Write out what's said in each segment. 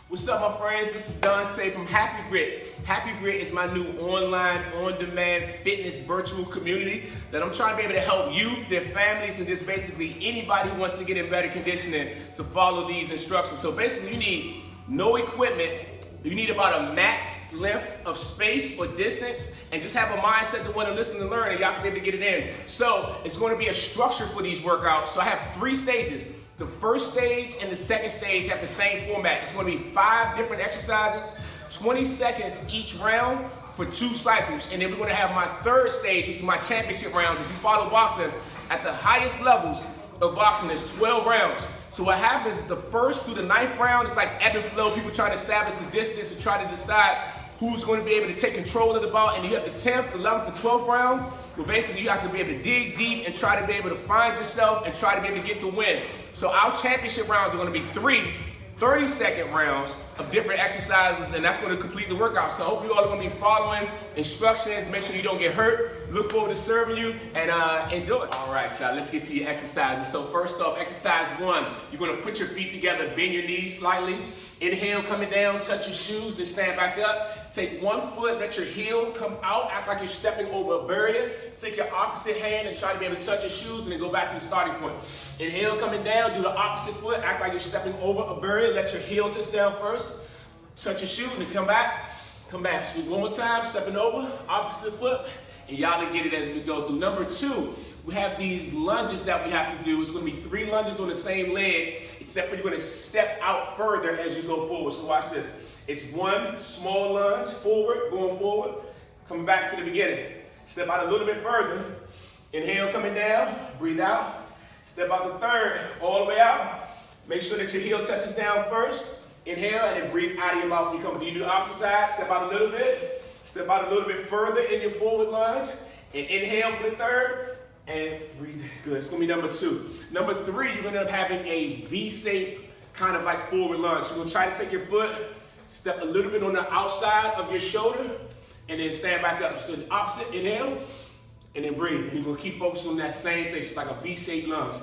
What's up, my friends? This is Dante from HappyGrit. HappyGrit is my new online, on-demand fitness virtual community that I'm trying to be able to help youth, their families, and just basically anybody who wants to get in better conditioning to follow these instructions. So basically, you need no equipment. You need about a max length of space or distance, and just have a mindset to want to listen and learn, and y'all can be able to get it in. So it's going to be a structure for these workouts. So I have 3 stages. The first stage and the second stage have the same format. It's going to be 5 different exercises, 20 seconds each round for 2 cycles. And then we're going to have my third stage, which is my championship rounds. If you follow boxing, at the highest levels of boxing, there's 12 rounds. So what happens is the first through the 9th round is like ebb and flow. People try to establish the distance and try to decide who's going to be able to take control of the bout. And then you have the 10th, 11th, and 12th round, where basically you have to be able to dig deep and try to be able to find yourself and try to be able to get the win. So our championship rounds are going to be 3 30-second rounds of different exercises, and that's going to complete the workout. So I hope you all are going to be following instructions. Make sure you don't get hurt. Look forward to serving you, and enjoy. All right, y'all, let's get to your exercises. So first off, exercise 1, you're going to put your feet together, bend your knees slightly. Inhale, coming down, touch your shoes, then stand back up. Take one foot, let your heel come out, act like you're stepping over a barrier. Take your opposite hand and try to be able to touch your shoes, and then go back to the starting point. Inhale, coming down, do the opposite foot, act like you're stepping over a barrier. Let your heel touch down first. Touch your shoe, and then come back. Come back. So one more time, stepping over, opposite foot, and y'all will get it as we go through. Number 2, we have these lunges that we have to do. It's going to be 3 lunges on the same leg, except for you're going to step out further as you go forward. So watch this. It's 1 small lunge, forward, going forward, coming back to the beginning. Step out a little bit further. Inhale, coming down, breathe out. Step out the 3rd, all the way out. Make sure that your heel touches down first. Inhale, and then breathe out of your mouth when you come. Do you do the opposite side? Step out a little bit. Step out a little bit further in your forward lunge. And inhale for the 3rd. And breathe. Good. It's going to be number 2. Number 3, you're going to end up having a V-shape kind of like forward lunge. You're going to try to take your foot, step a little bit on the outside of your shoulder, and then stand back up. So the opposite, inhale, and then breathe. And you're going to keep focusing on that same thing. It's like a V-shaped lunge.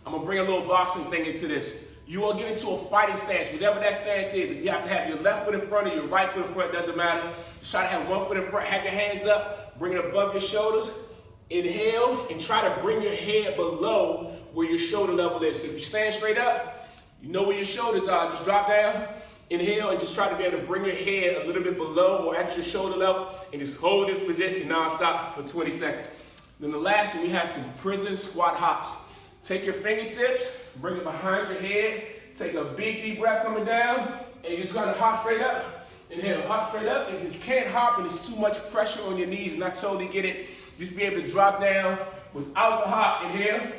I'm going to bring a little boxing thing into this. You will get into a fighting stance, whatever that stance is. If you have to have your left foot in front or your right foot in front, doesn't matter. Just try to have one foot in front, have your hands up, bring it above your shoulders. Inhale, and try to bring your head below where your shoulder level is. So if you stand straight up, you know where your shoulders are. Just drop down, inhale, and just try to be able to bring your head a little bit below or at your shoulder level, and just hold this position non-stop for 20 seconds. Then the last one, we have some prison squat hops. Take your fingertips, bring it behind your head, take a big deep breath coming down, and you just gotta hop straight up. Inhale, hop straight up. If you can't hop and there's too much pressure on your knees, and I totally get it, just be able to drop down without the hop. Inhale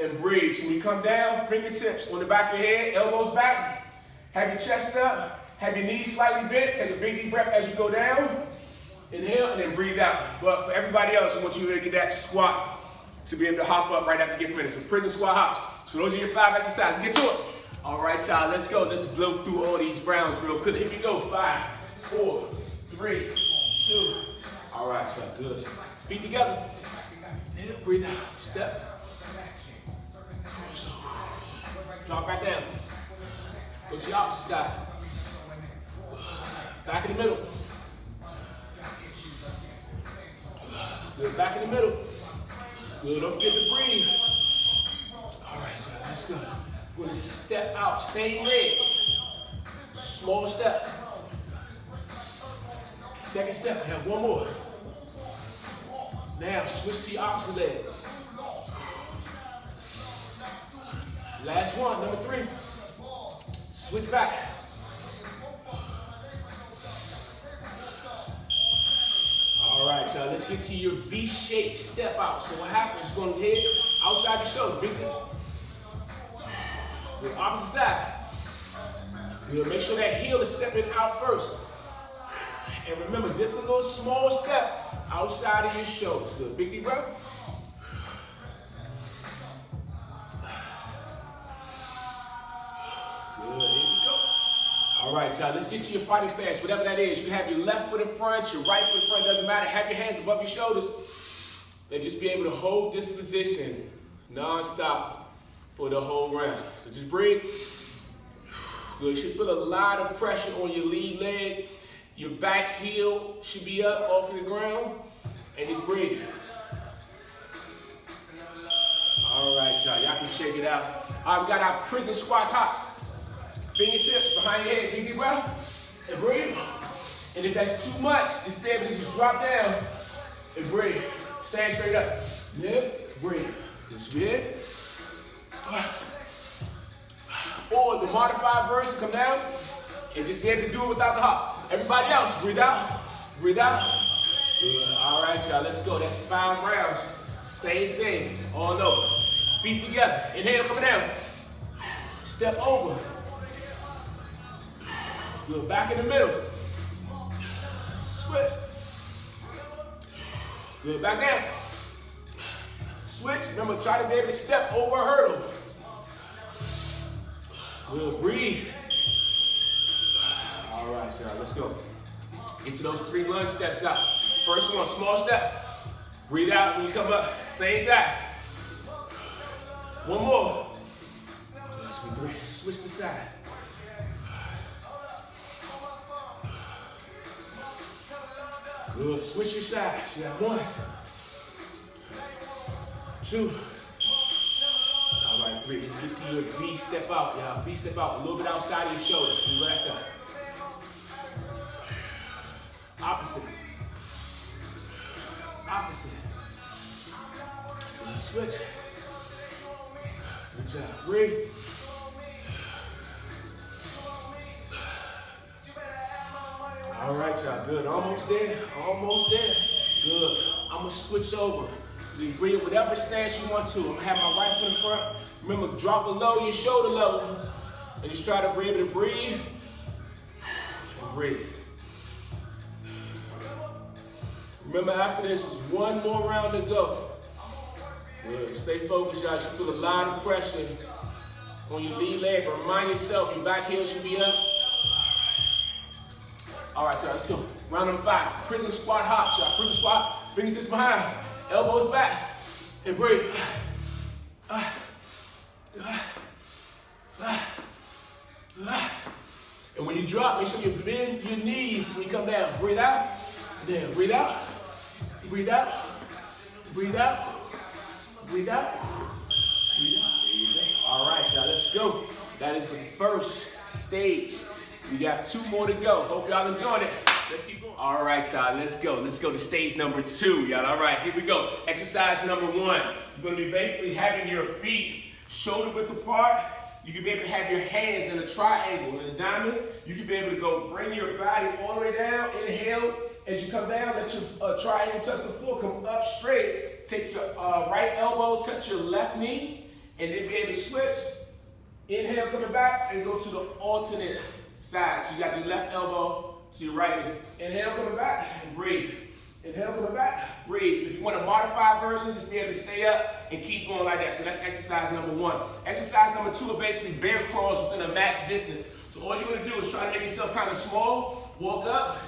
and breathe. So when you come down, fingertips on the back of your head, elbows back, have your chest up, have your knees slightly bent, take a big deep breath as you go down. Inhale and then breathe out. But for everybody else, I want you to get that squat to be able to hop up right after you get finished. So prison squat hops. So those are your 5 exercises. Get to it. All right, y'all, let's go. Let's blow through all these rounds real quick. Here we go. 5, 4, 3, 2. All right, so good. Feet together. Inhale, breathe out. Step. Drop back down. Go to the opposite side. Back in the middle. Good. Back in the middle. Good. Don't forget to breathe. All right, y'all, let's go. We're going to step out. Same leg. Small step. Second step. We have one more. Now switch to your opposite leg. Last one, number 3. Switch back. All right, y'all, let's get to your V-shaped step out. So what happens is going to hit outside the shoulder. Big thing. The opposite side. Good. Make sure that heel is stepping out first. And remember, just a little small step outside of your shoulders. Good. Big deep breath. Good. Here we go. All right, y'all. Let's get to your fighting stance, whatever that is. You can have your left foot in front, your right foot in front. Doesn't matter. Have your hands above your shoulders, and just be able to hold this position non-stop for the whole round. So just breathe. Good. You should feel a lot of pressure on your lead leg. Your back heel should be up off of the ground. And just breathe. All right, y'all. Y'all can shake it out. All right, we got our prison squats hops. Fingertips behind your head. Big deep breath. And breathe. And if that's too much, just be able to just drop down and breathe. Stand straight up. Yep. Breathe. Just good. Or the modified version, come down and just be able to do it without the hop. Everybody else, breathe out. Breathe out. Good. All right, y'all. Let's go. That's 5 rounds. Same thing. All over. Feet together. Inhale, coming down. Step over. Good. Back in the middle. Switch. Good. Back down. Switch. Remember, try to be able to step over a hurdle. Good. Breathe. All right, y'all. Let's go. Get to those 3 lunge steps out. First one, small step. Breathe out when you come up. Same side. One more. Let's be 3. Switch the side. Good. Switch your sides. You got 1, 2. All right, 3. Let's get to your V step out, y'all. V step out. A little bit outside of your shoulders. Do that side. Opposite. Opposite. Good. Switch. Good job. Breathe. All right, y'all. Good. Almost there. Almost there. Good. I'm going to switch over. You breathe whatever stance you want to. I'm going to have my right foot in front. Remember, drop below your shoulder level. And just try to be able to breathe. And breathe. Remember, after this is 1 more round to go. Good. Stay focused, y'all. You should feel a lot of pressure on your lead leg. But remind yourself, your back heel should be up. All right, y'all, let's go. Round number 5, prison squat hops, y'all. Prison squat, fingers behind, elbows back, and breathe. And when you drop, make sure you bend your knees when you come down. Breathe out, then breathe out, breathe out, breathe out, breathe out, breathe out. There you go. All right, y'all, let's go. That is the first stage. We got 2 more to go. Hope y'all enjoyed it. Let's keep going. All right, y'all, let's go. Let's go to stage number 2, y'all. All right, here we go. Exercise number 1. You're going to be basically having your feet shoulder width apart. You can be able to have your hands in a triangle, in a diamond. You can be able to go bring your body all the way down. Inhale. As you come down, let your triangle touch the floor. Come up straight. Take your right elbow, touch your left knee, and then be able to switch. Inhale, coming back, and go to the alternate side. So you got your left elbow to your right knee. Inhale, coming back, and breathe. Inhale, coming back, breathe. If you want a modified version, just be able to stay up and keep going like that. So that's exercise number 1. Exercise number 2 are basically bear crawls within a max distance. So all you're going to do is try to make yourself kind of small, walk up,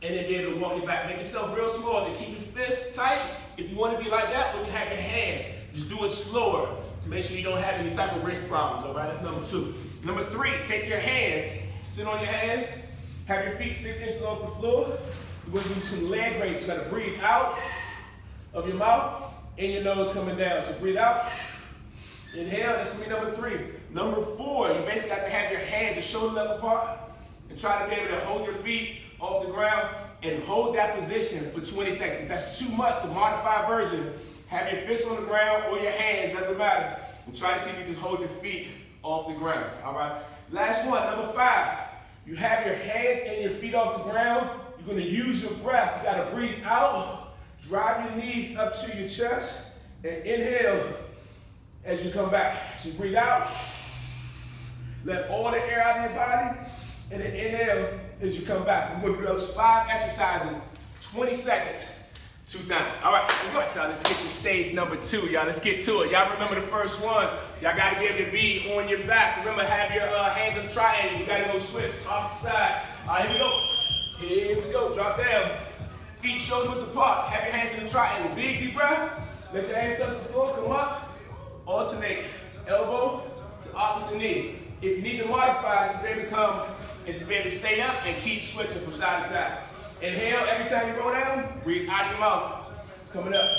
and then be able to walk it back. Make yourself real small, then keep your fists tight. If you want to be like that, when you have your hands, just do it slower to make sure you don't have any type of wrist problems, all right? That's number 2. Number 3, take your hands, sit on your hands, have your feet 6 inches off the floor. We're going to do some leg raises. You got to breathe out of your mouth and your nose coming down. So breathe out, inhale, that's going to be number 3. Number 4, you basically have to have your hands just shoulder level apart and try to be able to hold your feet off the ground and hold that position for 20 seconds. If that's too much, a modified version, have your fists on the ground or your hands, doesn't matter. And try to see if you just hold your feet off the ground, all right? Last one, number 5. You have your hands and your feet off the ground. You're going to use your breath. You got to breathe out, drive your knees up to your chest, and inhale as you come back. So breathe out, let all the air out of your body, and then inhale as you come back. We're going to do those 5 exercises, 20 seconds, 2 times. All right, let's go, y'all. Let's get to stage number 2, y'all. Let's get to it. Y'all remember the first one. Y'all got to be able to be on your back. Remember, have your hands in a triangle. You got to go switch, opposite side. All right, here we go. Here we go. Drop down. Feet shoulder width apart. Have your hands in a triangle. Big deep breath. Let your hands touch the floor. Come up. Alternate. Elbow to opposite knee. If you need to modify, just be able to come and just be able to stay up and keep switching from side to side. Inhale every time you roll down, breathe out of your mouth, coming up.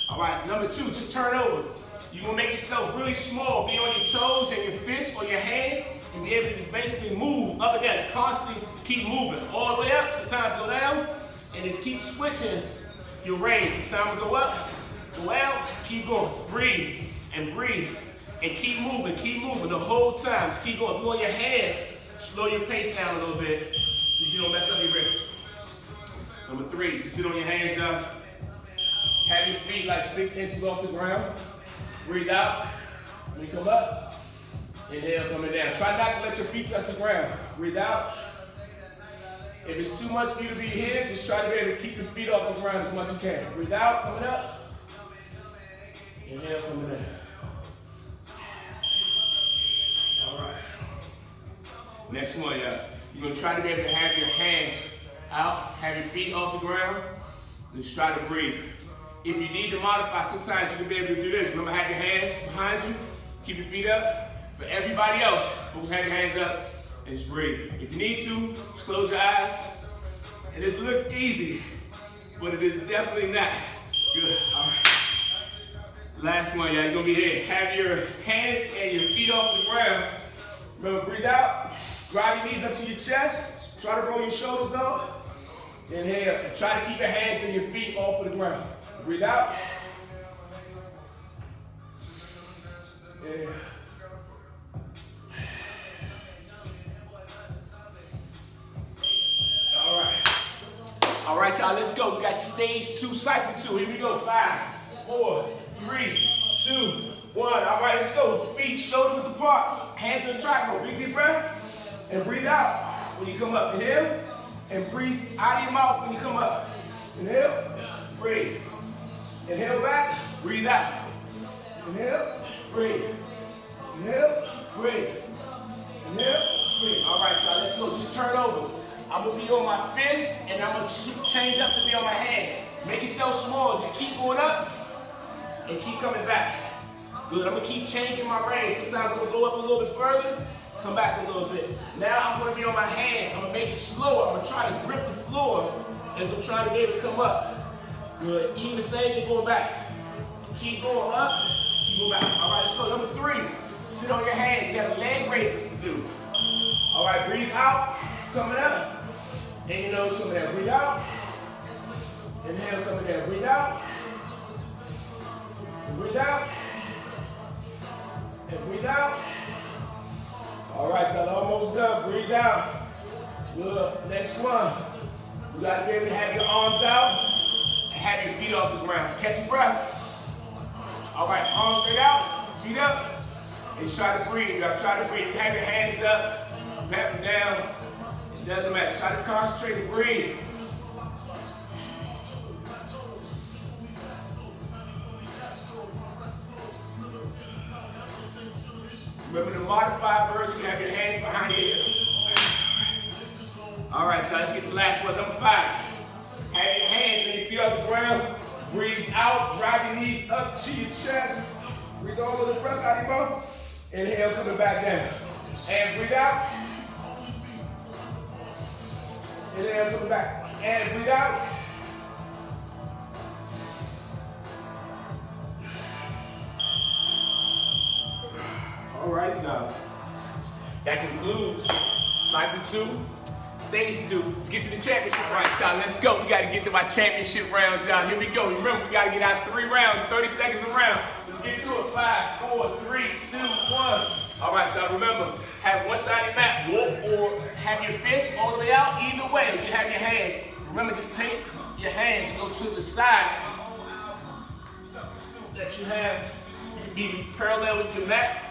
All right, number 2, just turn over. You're gonna make yourself really small, be on your toes and your fists or your hands, and be able to just basically move up and down. Just constantly keep moving, all the way up, sometimes go down, and just keep switching your range. Sometimes go up, go out, keep going. Just breathe, and keep moving the whole time. Just keep going. If you're on your hands, slow your pace down a little bit so you don't mess up your wrist. Number 3, you sit on your hands up. Have your feet like 6 inches off the ground. Breathe out. When you come up, inhale, coming down. Try not to let your feet touch the ground. Breathe out. If it's too much for you to be here, just try to be able to keep your feet off the ground as much as you can. Breathe out, coming up. Inhale, coming down. All right. Next one, y'all. You're going to try to be able to have your hands out, have your feet off the ground. Just try to breathe. If you need to modify, sometimes you can be able to do this. Remember, have your hands behind you. Keep your feet up. For everybody else, folks, have your hands up and just breathe. If you need to, just close your eyes. And this looks easy, but it is definitely not. Good. All right. Last one, y'all. You're going to be here. Have your hands and your feet off the ground. Remember, breathe out. Drive your knees up to your chest. Try to roll your shoulders up. Inhale. And try to keep your hands and your feet off of the ground. Breathe out. Inhale. All right, y'all, let's go. We got stage 2, cycle 2. Here we go. 5, 4, 3, 2, 1. All right, let's go. Feet, shoulders apart. Hands in a triangle. Big deep breath. And breathe out when you come up. Inhale. And breathe out of your mouth when you come up. Inhale. Breathe. Inhale back. Breathe out. Inhale. Breathe. Inhale. Breathe. Inhale. Breathe. All right, y'all, let's go. Just turn over. I'm going to be on my fists, and I'm going to change up to be on my hands. Make yourself small. Just keep going up and keep coming back. Good. I'm going to keep changing my range. Sometimes I'm going to go up a little bit further, come back a little bit. Now I'm going to be on my hands. I'm going to make it slower. I'm going to try to grip the floor as I'm trying to be able to come up. Good. Even the same thing going back. Keep going up, keep going back. All right, let's go. Number 3, sit on your hands. You got leg raises to do. All right, breathe out, coming up. And your nose coming down. Breathe out. Inhale, coming down. Breathe out. And breathe out. And breathe out. All right, y'all, almost done. Breathe out. Good. Next one. You got to be able to have your arms out and have your feet off the ground. So catch your breath. All right, arms straight out, feet up, and try to breathe. You got to try to breathe. Have your hands up, pat them down. It doesn't matter. Try to concentrate and breathe. Remember the modified version, you have your hands behind your hips. All right, so let's get to the last one. Number 5. Have your hands and your feet off the ground. Breathe out, drive your knees up to your chest. Breathe all of the breath out of your mouth. Inhale, coming back down. And breathe out. Inhale, coming back. And breathe out. All right, so that concludes cycle 2. Stage 2, let's get to the championship round, y'all. Let's go. We got to get to my championship rounds, y'all. Here we go. Remember, we got to get out 3 rounds, 30 seconds a round. Let's get to it. 5, 4, 3, 2, 1. All right, y'all. Remember, have one side of your mat, walk or have your fists all the way out. Either way, you have your hands. Remember, just take your hands, go to the side that you have. You can be parallel with your mat.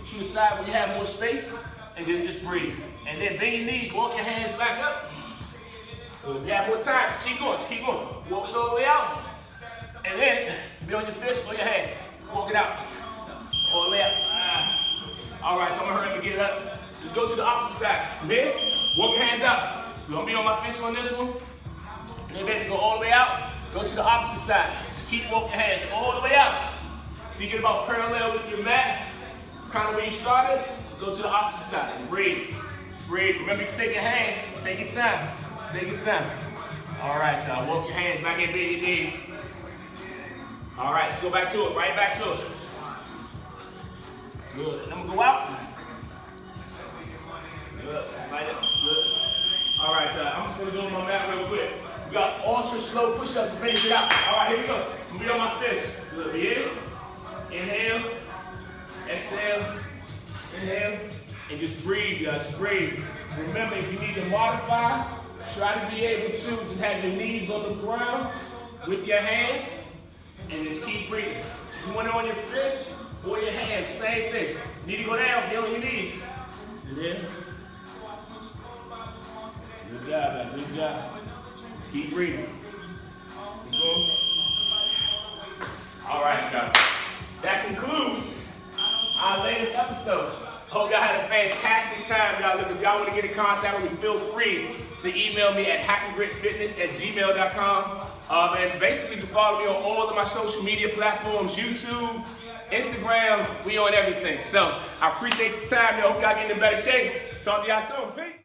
To the side where you have more space, and then just breathe. And then bend your knees, walk your hands back up. If you have more time, just keep going, Walk it all the way out. And then be on your fists or your hands. Walk it out. All the way out. All right, so I'm gonna hurry up and get it up. Just go to the opposite side. Then, walk your hands out. You're gonna be on my fists on this one. And then baby, go all the way out. Go to the opposite side. Just keep walking your hands all the way out. So you get about parallel with your mat. kind of where you started, go to the opposite side and breathe. Breathe. Remember, you can take your hands. Take your time. Take your time. All right, y'all. Walk your hands back and bend your knees. All right, let's go back to it. Right back to it. Good. And I'm gonna go out. Good. Light up. Good. All right, y'all. I'm just gonna go on my mat real quick. We got ultra slow push-ups to finish it out. All right, here we go. I'm gonna be on my finish. Good. Inhale. Exhale. Inhale. And just breathe, y'all. Just breathe. Remember, if you need to modify, try to be able to just have your knees on the ground with your hands and just keep breathing. You want it on your fists or your hands, same thing. You need to go down, get on your knees. And then, good job, man. Good job. Just keep breathing. Keep going. All right, y'all. That concludes our latest episode. Hope y'all had a fantastic time, y'all. Look, if y'all want to get in contact with me, feel free to email me at happygritfitness@gmail.com. And basically, you can follow me on all of my social media platforms, YouTube, Instagram, we on everything. So I appreciate your time, y'all. Hope y'all get in better shape. Talk to y'all soon. Peace.